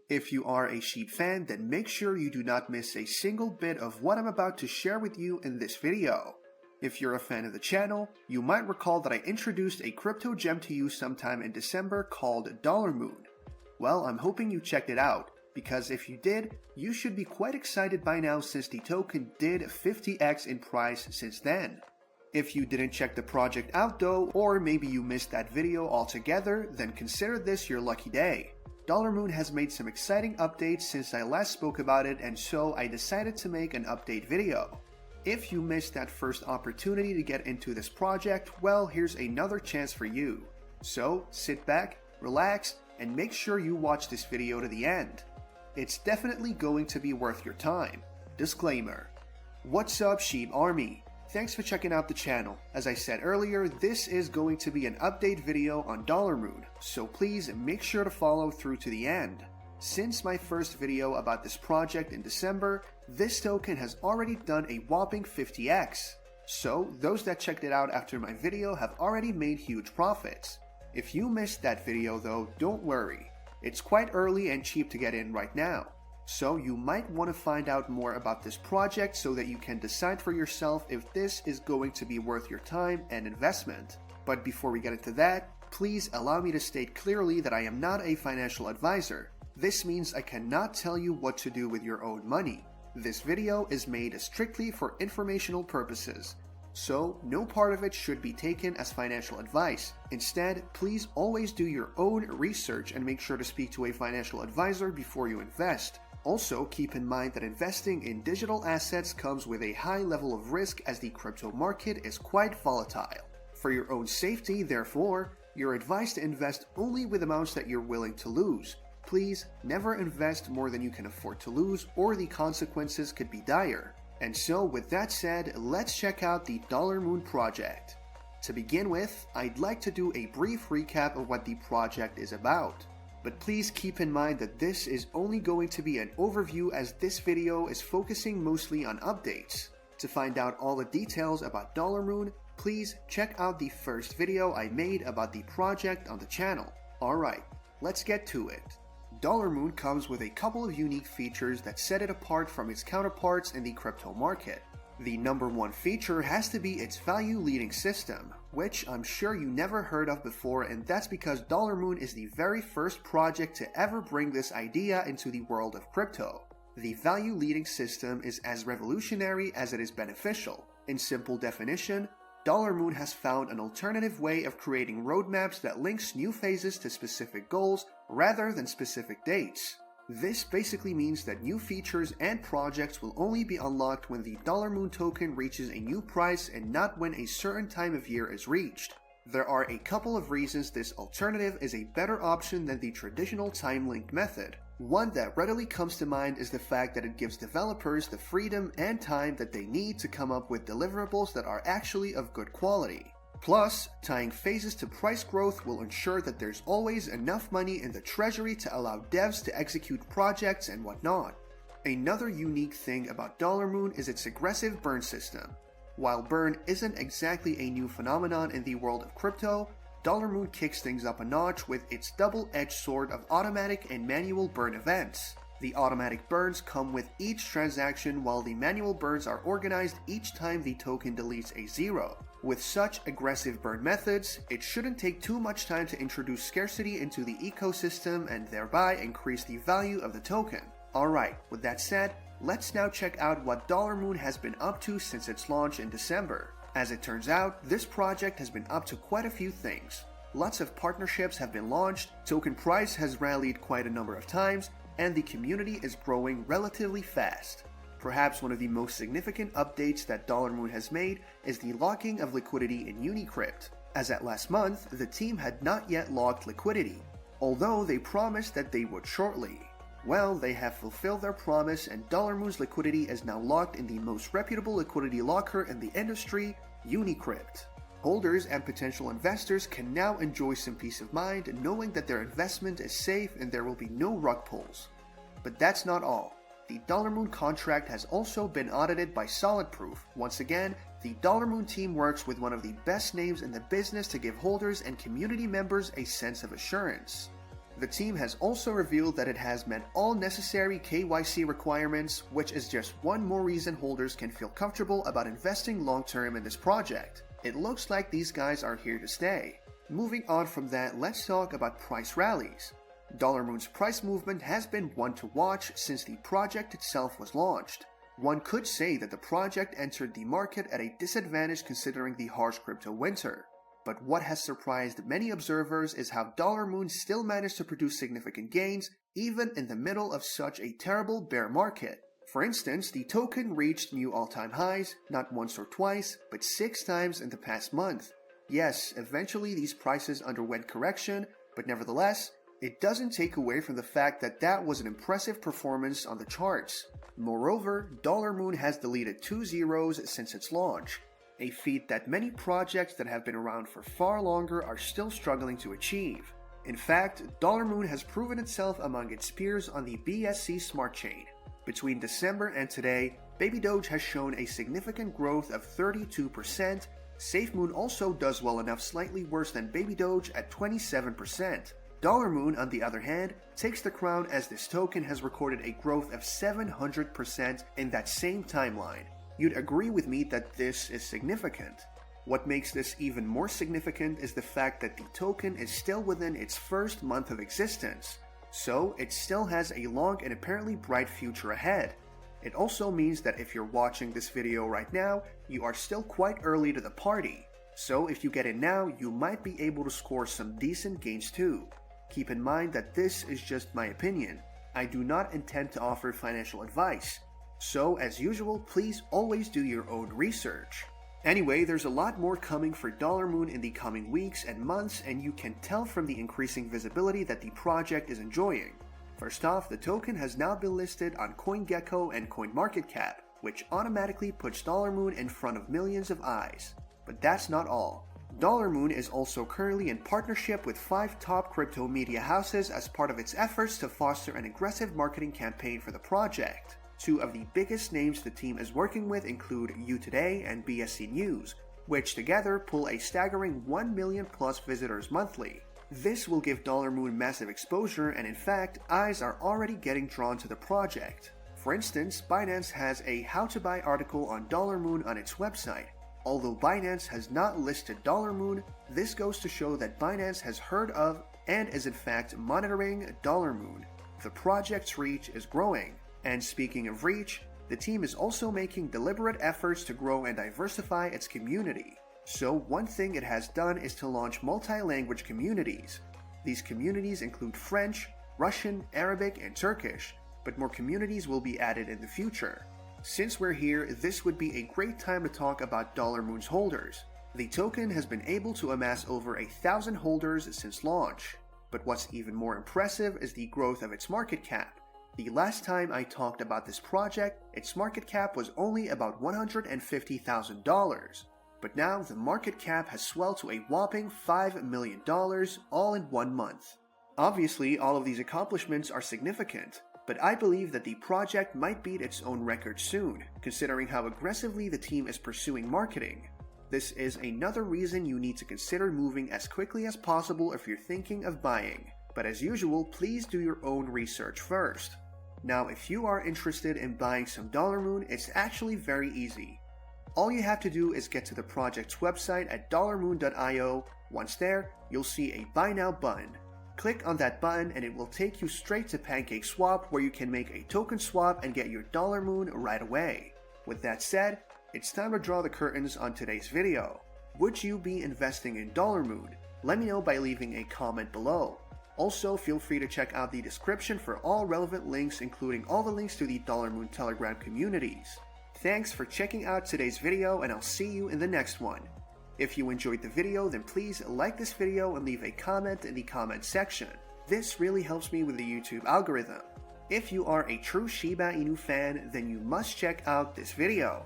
If you are a Sheep fan, then make sure you do not miss a single bit of what I'm about to share with you in this video. If you're a fan of the channel, you might recall that I introduced a crypto gem to you sometime in December called Dollarmoon. Well, I'm hoping you checked it out, because if you did, you should be quite excited by now since the token did 50x in price since then. If you didn't check the project out though, or maybe you missed that video altogether, then consider this your lucky day. Dollarmoon has made some exciting updates since I last spoke about it, and so I decided to make an update video. If you missed that first opportunity to get into this project, well, here's another chance for you. So sit back, relax, and make sure you watch this video to the end. It's definitely going to be worth your time. Disclaimer. What's up, Sheep Army? Thanks for checking out the channel. As I said earlier, this is going to be an update video on Dollarmoon, so please make sure to follow through to the end. Since my first video about this project in December, this token has already done a whopping 50x. So those that checked it out after my video have already made huge profits. If you missed that video though, don't worry. It's quite early and cheap to get in right now. So you might want to find out more about this project so that you can decide for yourself if this is going to be worth your time and investment. But before we get into that, please allow me to state clearly that I am not a financial advisor. This means I cannot tell you what to do with your own money. This video is made strictly for informational purposes. So, no part of it should be taken as financial advice. Instead, please always do your own research and make sure to speak to a financial advisor before you invest. Also, keep in mind that investing in digital assets comes with a high level of risk as the crypto market is quite volatile. For your own safety, therefore, you're advised to invest only with amounts that you're willing to lose. Please never invest more than you can afford to lose, or the consequences could be dire. And so with that said, let's check out the Dollarmoon project. To begin with, I'd like to do a brief recap of what the project is about. But please keep in mind that this is only going to be an overview, as this video is focusing mostly on updates. To find out all the details about Dollarmoon, please check out the first video I made about the project on the channel. Alright, let's get to it. Dollarmoon comes with a couple of unique features that set it apart from its counterparts in the crypto market. The number one feature has to be its value leading system, which I'm sure you never heard of before, and that's because Dollarmoon is the very first project to ever bring this idea into the world of crypto. The value leading system is as revolutionary as it is beneficial. In simple definition, Dollarmoon has found an alternative way of creating roadmaps that links new phases to specific goals rather than specific dates. This basically means that new features and projects will only be unlocked when the Dollarmoon token reaches a new price and not when a certain time of year is reached. There are a couple of reasons this alternative is a better option than the traditional time-linked method. One that readily comes to mind is the fact that it gives developers the freedom and time that they need to come up with deliverables that are actually of good quality. Plus, tying phases to price growth will ensure that there's always enough money in the treasury to allow devs to execute projects and whatnot. Another unique thing about Dollarmoon is its aggressive burn system. While burn isn't exactly a new phenomenon in the world of crypto, Dollarmoon kicks things up a notch with its double-edged sword of automatic and manual burn events. The automatic burns come with each transaction, while the manual burns are organized each time the token deletes a zero. With such aggressive burn methods, it shouldn't take too much time to introduce scarcity into the ecosystem and thereby increase the value of the token. Alright, with that said, let's now check out what Dollarmoon has been up to since its launch in December. As it turns out, this project has been up to quite a few things. Lots of partnerships have been launched, token price has rallied quite a number of times, and the community is growing relatively fast. Perhaps one of the most significant updates that Dollarmoon has made is the locking of liquidity in Unicrypt, as at last month, the team had not yet locked liquidity, although they promised that they would shortly. Well, they have fulfilled their promise, and Dollarmoon's liquidity is now locked in the most reputable liquidity locker in the industry, Unicrypt. Holders and potential investors can now enjoy some peace of mind knowing that their investment is safe and there will be no rug pulls. But that's not all. The Dollarmoon contract has also been audited by SolidProof. Once again, the Dollarmoon team works with one of the best names in the business to give holders and community members a sense of assurance. The team has also revealed that it has met all necessary KYC requirements, which is just one more reason holders can feel comfortable about investing long-term in this project. It looks like these guys are here to stay. Moving on from that, let's talk about price rallies. Dollarmoon's price movement has been one to watch since the project itself was launched. One could say that the project entered the market at a disadvantage considering the harsh crypto winter. But what has surprised many observers is how Dollarmoon still managed to produce significant gains even in the middle of such a terrible bear market. For instance, the token reached new all-time highs, not once or twice, but 6 times in the past month. Yes, eventually these prices underwent correction, but nevertheless, it doesn't take away from the fact that that was an impressive performance on the charts. Moreover, Dollarmoon has deleted 2 zeros since its launch, a feat that many projects that have been around for far longer are still struggling to achieve. In fact, Dollarmoon has proven itself among its peers on the BSC Smart Chain. Between December and today, babydoge has shown a significant growth of 32%. SafeMoon also does well enough, slightly worse than babydoge at 27%. Dollarmoon, on the other hand, takes the crown as this token has recorded a growth of 700% in that same timeline. You'd agree with me that this is significant. What makes this even more significant is the fact that the token is still within its first month of existence, so it still has a long and apparently bright future ahead. It also means that if you're watching this video right now, you are still quite early to the party, so if you get in now, you might be able to score some decent gains too. Keep in mind that this is just my opinion. I do not intend to offer financial advice. So, as usual, please always do your own research. Anyway, there's a lot more coming for Dollarmoon in the coming weeks and months, and you can tell from the increasing visibility that the project is enjoying. First off, the token has now been listed on CoinGecko and CoinMarketCap, which automatically puts Dollarmoon in front of millions of eyes. But that's not all. Dollarmoon is also currently in partnership with 5 top crypto media houses as part of its efforts to foster an aggressive marketing campaign for the project. 2 of the biggest names the team is working with include You Today and BSC News, which together pull a staggering 1 million plus visitors monthly. This will give Dollarmoon massive exposure, and in fact, eyes are already getting drawn to the project. For instance, Binance has a how to buy article on Dollarmoon on its website. Although Binance has not listed Dollarmoon, this goes to show that Binance has heard of and is in fact monitoring Dollarmoon. The project's reach is growing. And speaking of reach, the team is also making deliberate efforts to grow and diversify its community. So one thing it has done is to launch multi-language communities. These communities include French, Russian, Arabic, and Turkish, but more communities will be added in the future. Since we're here, this would be a great time to talk about Dollarmoon's holders. The token has been able to amass over 1,000 holders since launch. But what's even more impressive is the growth of its market cap. The last time I talked about this project, its market cap was only about $150,000. But now the market cap has swelled to a whopping $5 million all in 1 month. Obviously, all of these accomplishments are significant, but I believe that the project might beat its own record soon, considering how aggressively the team is pursuing marketing. This is another reason you need to consider moving as quickly as possible if you're thinking of buying. But as usual, please do your own research first. Now, if you are interested in buying some Dollarmoon, it's actually very easy. All you have to do is get to the project's website at dollarmoon.io. Once there, you'll see a Buy Now button. Click on that button and it will take you straight to PancakeSwap, where you can make a token swap and get your Dollarmoon right away. With that said, it's time to draw the curtains on today's video. Would you be investing in Dollarmoon? Let me know by leaving a comment below. Also, feel free to check out the description for all relevant links, including all the links to the Dollarmoon Telegram communities. Thanks for checking out today's video, and I'll see you in the next one. If you enjoyed the video, then please like this video and leave a comment in the comment section. This really helps me with the YouTube algorithm. If you are a true Shiba Inu fan, then you must check out this video.